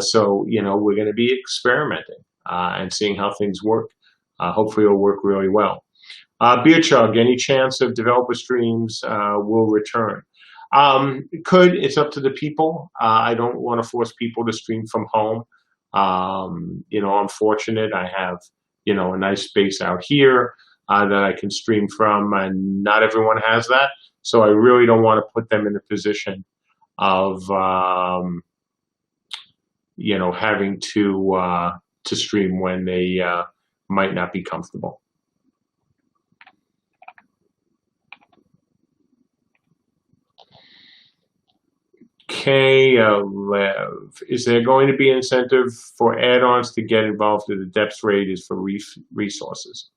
So, we're going to be experimenting and seeing how things work. Hopefully it'll work really well. Beer Chug, any chance of developer streams will return? It's up to the people. I don't want to force people to stream from home. I'm fortunate. I have, a nice space out here that I can stream from, and not everyone has that. So I really don't want to put them in the position of, having to stream when they might not be comfortable. Lev, is there going to be an incentive for add-ons to get involved in the depths raid is for resources?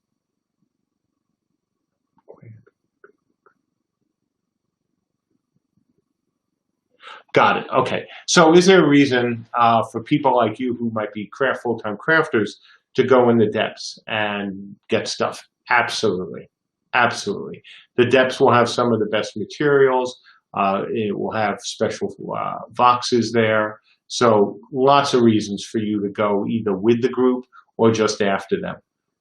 Got it. Okay. So is there a reason for people like you who might be full-time crafters to go in the depths and get stuff? Absolutely. Absolutely. The depths will have some of the best materials. It will have special boxes there. So lots of reasons for you to go either with the group or just after them.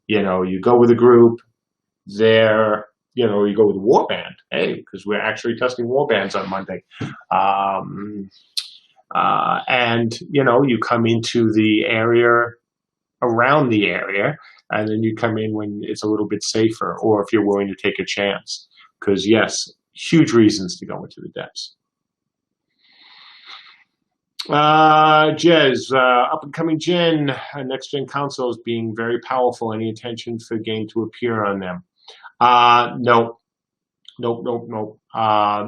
You know, you go with a group, there, you know, you go with Warband, hey, because we're actually testing Warbands on Monday. And, you know, you come into the area, around the area, and then you come in when it's a little bit safer, or if you're willing to take a chance. Because, yes, huge reasons to go into the depths. Jez, up-and-coming gen, next-gen consoles being very powerful. Any intention for game to appear on them? No. Nope.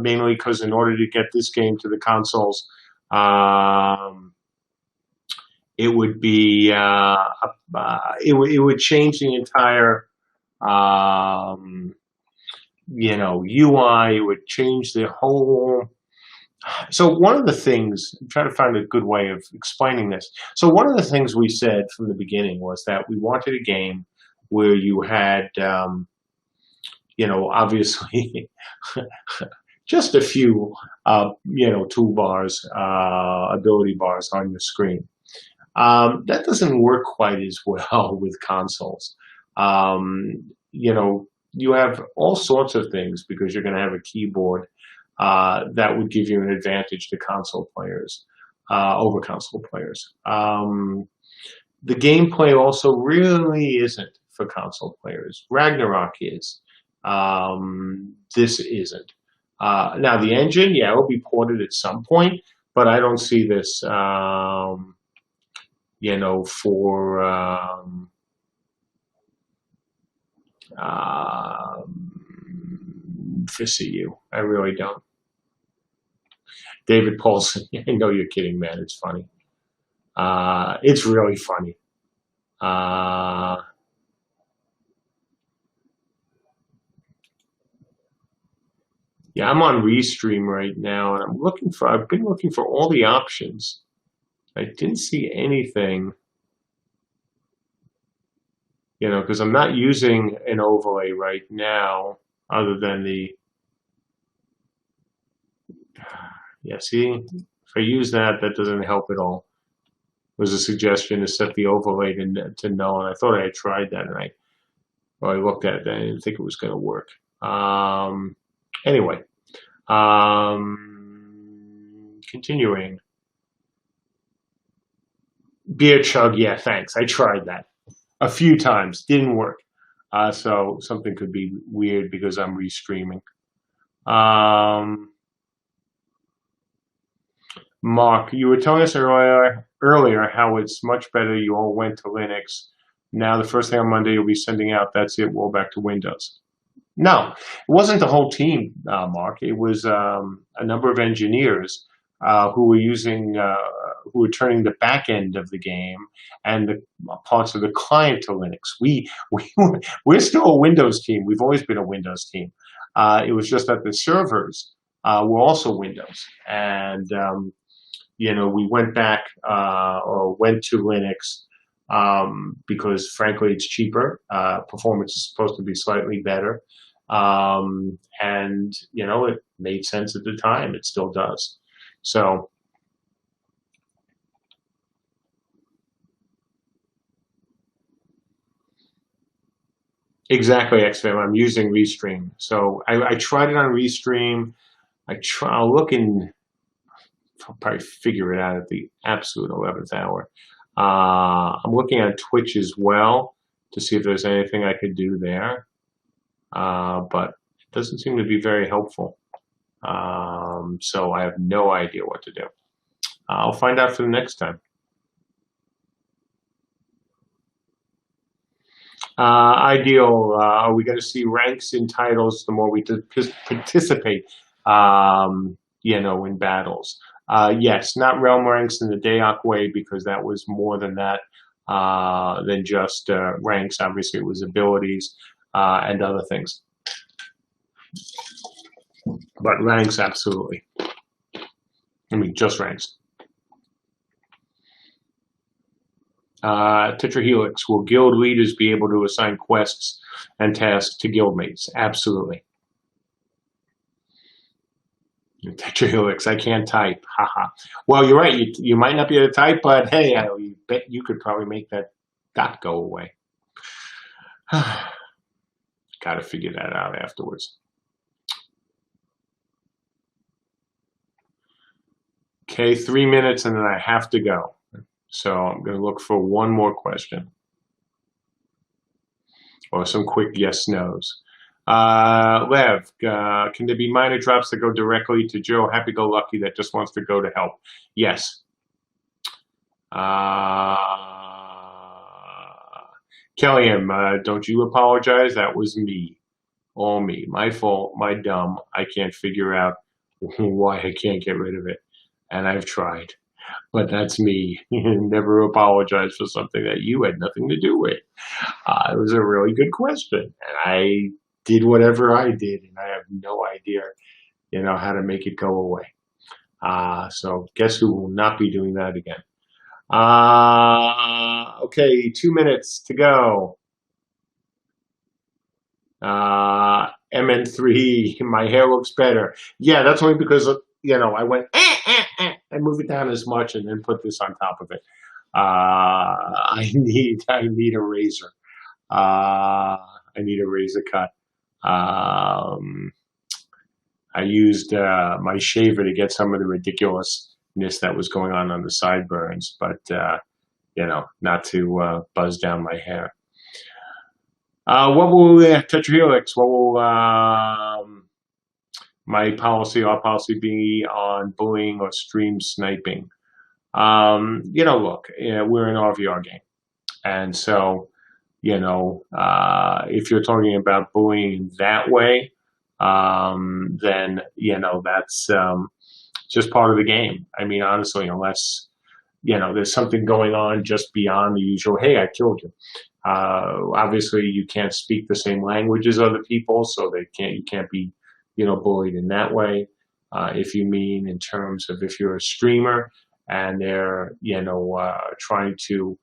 Mainly because in order to get this game to the consoles, it would be it would change the entire you know, UI. It would change the whole. So one of the things, I'm trying to find a good way of explaining this. So one of the things we said from the beginning was that we wanted a game where you had you know, obviously, just a few, you know, toolbars, ability bars on your screen. That doesn't work quite as well with consoles. You know, you have all sorts of things because you're going to have a keyboard that would give you an advantage to console players over console players. The gameplay also really isn't for console players. Ragnarok is. This isn't. Now the engine, yeah, it'll be ported at some point, but I don't see this, you know, for CU. I really don't. David Paulson, I know you're kidding, man. It's funny. It's really funny. Yeah, I'm on Restream right now, and I've been looking for all the options. I didn't see anything, you know, because I'm not using an overlay right now other than yeah, see, if I use that, that doesn't help at all. There was a suggestion to set the overlay to null, and I thought I had tried that, and I looked at it, and I didn't think it was going to work. Anyway, continuing. Beer chug, yeah, thanks. I tried that a few times, didn't work. So something could be weird because I'm restreaming. Mark, you were telling us earlier how it's much better you all went to Linux. Now the first thing on Monday you'll be sending out, that's it, we'll back to Windows. No, it wasn't the whole team, Mark. It was a number of engineers who were turning the back end of the game and the parts of the client to Linux. We're still a Windows team. We've always been a Windows team. It was just that the servers were also Windows, and you know, we went back or went to Linux because, frankly, it's cheaper. Performance is supposed to be slightly better. And, you know, it made sense at the time. It still does. So, exactly, XFAM. I'm using Restream. So I tried it on Restream. I'll look in, I'll probably figure it out at the absolute 11th hour. I'm looking at Twitch as well to see if there's anything I could do there. But it doesn't seem to be very helpful. So I have no idea what to do. I'll find out for the next time. Ideal, are we going to see ranks in titles the more we participate, you know, in battles? Yes, not realm ranks in the Dayak way, because that was more than that, than just ranks. Obviously, it was abilities and other things. But ranks, absolutely. I mean, just ranks. Tetrahelix, will guild leaders be able to assign quests and tasks to guildmates? Absolutely. Tetrahelix, I can't type. Haha. Well, you're right. You might not be able to type, but hey, I bet you could probably make that dot go away. Got to figure that out afterwards. Okay, 3 minutes and then I have to go. So I'm going to look for one more question. Or some quick yes/nos. Lev, can there be minor drops that go directly to Joe Happy-Go-Lucky that just wants to go to help? Yes. Kellyanne, don't you apologize? That was me. All me. My fault. My dumb. I can't figure out why I can't get rid of it. And I've tried. But that's me. Never apologize for something that you had nothing to do with. It was a really good question. And I did whatever I did, and I have no idea, how to make it go away. So guess who will not be doing that again? Okay, 2 minutes to go. MN3, my hair looks better. Yeah, that's only because, I went, and move it down as much and then put this on top of it. I need a razor. I need a razor cut. I used my shaver to get some of the ridiculousness that was going on the sideburns, but not to buzz down my hair. What will Tetrahelix? What will our policy be on bullying or stream sniping? Look, we're an RVR game, and so if you're talking about bullying that way, then that's just part of the game. I mean, honestly, unless there's something going on just beyond the usual, hey, I killed you. Obviously, you can't speak the same language as other people, so you can't be bullied in that way. If you mean in terms of if you're a streamer and they're trying to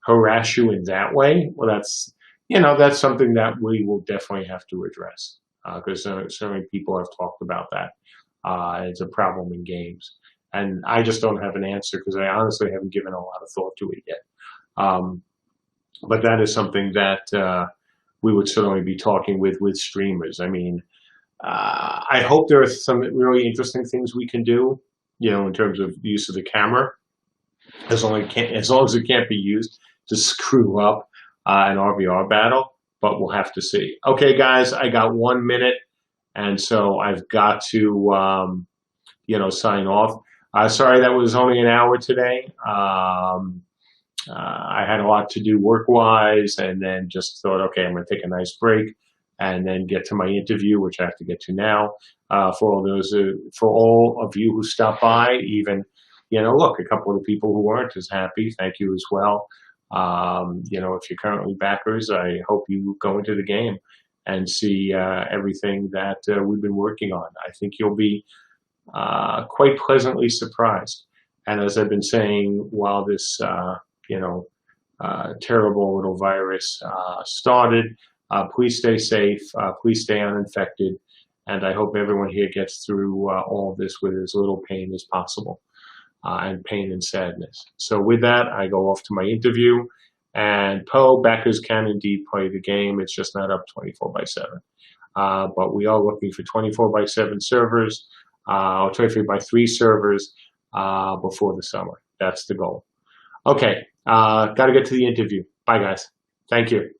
harass you in that way, well, that's something that we will definitely have to address, because certainly people have talked about that. It's a problem in games, and I just don't have an answer because I honestly haven't given a lot of thought to it yet. But that is something that we would certainly be talking with streamers. I mean, I hope there are some really interesting things we can do, in terms of the use of the camera, as long as it can't be used to screw up an RVR battle. But we'll have to see. Okay, guys, I got 1 minute, and so I've got to, sign off. Sorry that was only an hour today. I had a lot to do work-wise, and then just thought, okay, I'm going to take a nice break and then get to my interview, which I have to get to now. For all of you who stopped by, even, look, a couple of the people who weren't as happy, thank you as well. If you're currently backers, I hope you go into the game and see everything that we've been working on. I think you'll be quite pleasantly surprised. And as I've been saying, while this terrible little virus started, please stay safe, please stay uninfected, and I hope everyone here gets through all of this with as little pain as possible, and pain and sadness. So with that, I go off to my interview, and backers can indeed play the game. It's just not up 24/7. But we are looking for 24/7 servers, or 24/3 servers before the summer. That's the goal. Okay, got to get to the interview. Bye, guys. Thank you.